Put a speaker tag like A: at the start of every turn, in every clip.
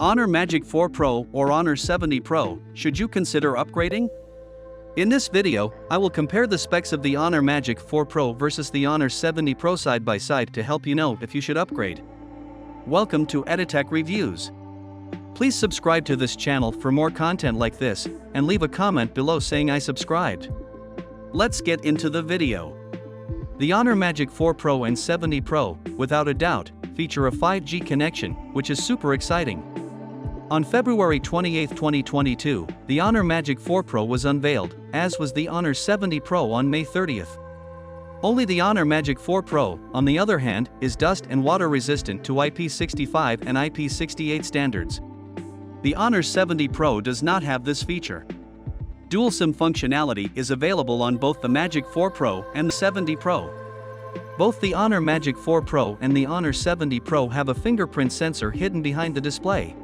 A: Honor Magic 4 Pro or Honor 70 Pro, should you consider upgrading? In this video, I will compare the specs of the Honor Magic 4 Pro versus the Honor 70 Pro side by side to help you know if you should upgrade. Welcome to Editech Reviews. Please subscribe to this channel for more content like this, and leave a comment below saying I subscribed. Let's get into the video. The Honor Magic 4 Pro and 70 Pro, without a doubt, feature a 5G connection, which is super exciting. On February 28, 2022, the Honor Magic 4 Pro was unveiled, as was the Honor 70 Pro on May 30th. Only the Honor Magic 4 Pro, on the other hand, is dust and water resistant to IP65 and IP68 standards. The Honor 70 Pro does not have this feature. Dual SIM functionality is available on both the Magic 4 Pro and the 70 Pro. Both the Honor Magic 4 Pro and the Honor 70 Pro have a fingerprint sensor hidden behind the display.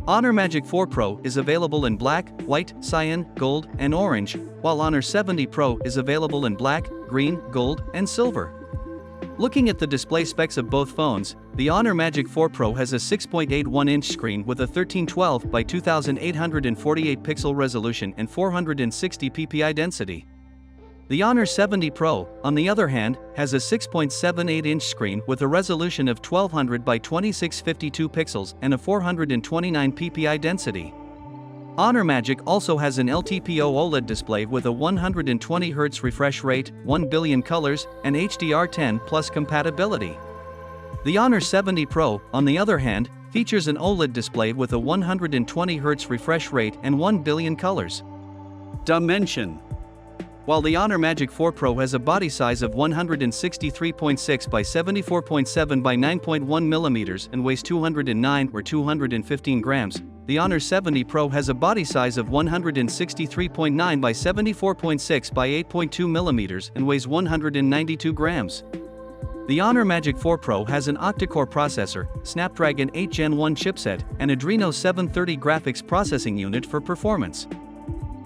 A: Honor Magic 4 Pro is available in black, white, cyan, gold, and orange, while Honor 70 Pro is available in black, green, gold, and silver. Looking at the display specs of both phones, the Honor Magic 4 Pro has a 6.81-inch screen with a 1312 by 2848 pixel resolution and 460 ppi density. The Honor 70 Pro, on the other hand, has a 6.78-inch screen with a resolution of 1200 by 2652 pixels and a 429 ppi density. Honor Magic also has an LTPO OLED display with a 120Hz refresh rate, 1 billion colors, and HDR10+ compatibility. The Honor 70 Pro, on the other hand, features an OLED display with a 120Hz refresh rate and 1 billion colors. Dimension. While the Honor Magic 4 Pro has a body size of 163.6 by 74.7 by 9.1 mm and weighs 209 or 215 grams, the Honor 70 Pro has a body size of 163.9 by 74.6 by 8.2 mm and weighs 192 grams. The Honor Magic 4 Pro has an octa-core processor, Snapdragon 8 Gen 1 chipset, and Adreno 730 graphics processing unit for performance.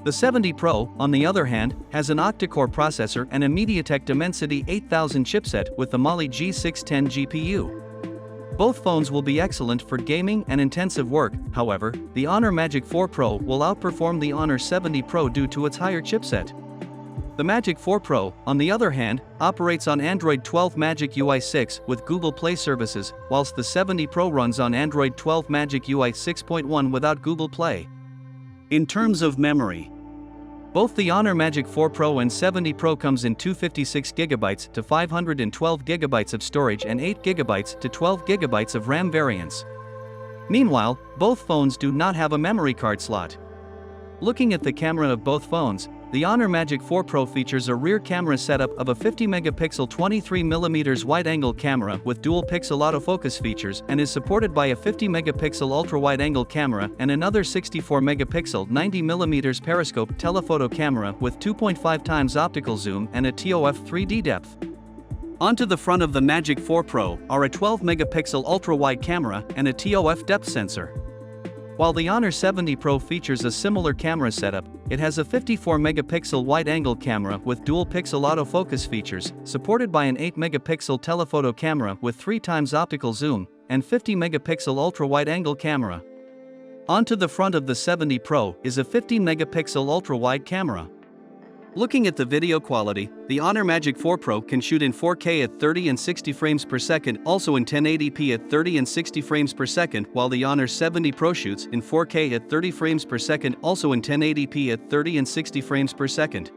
A: The 70 Pro, on the other hand, has an octa-core processor and a MediaTek Dimensity 8000 chipset with the Mali G610 GPU. Both phones will be excellent for gaming and intensive work. However, the Honor Magic 4 Pro will outperform the Honor 70 Pro due to its higher chipset. The Magic 4 Pro, on the other hand, operates on Android 12 Magic UI 6 with Google Play services, whilst the 70 Pro runs on Android 12 Magic UI 6.1 without Google Play. In terms of memory, both the Honor Magic 4 Pro and 70 Pro comes in 256GB to 512GB of storage and 8GB to 12GB of RAM variants. Meanwhile, both phones do not have a memory card slot. Looking at the camera of both phones, the Honor Magic 4 Pro features a rear camera setup of a 50-megapixel 23mm wide-angle camera with dual-pixel autofocus features and is supported by a 50-megapixel ultra-wide-angle camera and another 64-megapixel 90mm periscope telephoto camera with 2.5 times optical zoom and a TOF 3D depth. Onto the front of the Magic 4 Pro are a 12-megapixel ultra-wide camera and a TOF depth sensor. While the Honor 70 Pro features a similar camera setup, it has a 54-megapixel wide-angle camera with dual-pixel autofocus features, supported by an 8-megapixel telephoto camera with 3 times optical zoom, and 50-megapixel ultra-wide-angle camera. Onto the front of the 70 Pro is a 15-megapixel ultra-wide camera. Looking at the video quality, the Honor Magic 4 Pro can shoot in 4K at 30 and 60 frames per second, also in 1080p at 30 and 60 frames per second, while the Honor 70 Pro shoots in 4K at 30 frames per second, also in 1080p at 30 and 60 frames per second.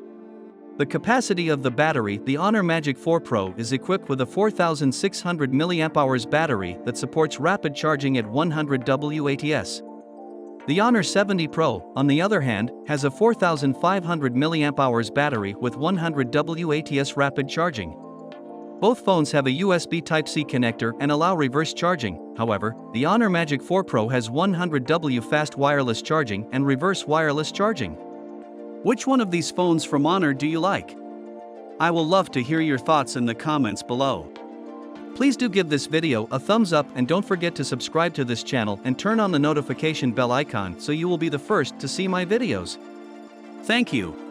A: The capacity of the battery: the Honor Magic 4 Pro is equipped with a 4600 mAh battery that supports rapid charging at 100 WATS. The Honor 70 Pro, on the other hand, has a 4500 mAh battery with 100 WATS rapid charging. Both phones have a USB Type-C connector and allow reverse charging. However, the Honor Magic 4 Pro has 100W fast wireless charging and reverse wireless charging. Which one of these phones from Honor do you like? I will love to hear your thoughts in the comments below. Please do give this video a thumbs up and don't forget to subscribe to this channel and turn on the notification bell icon so you will be the first to see my videos. Thank you.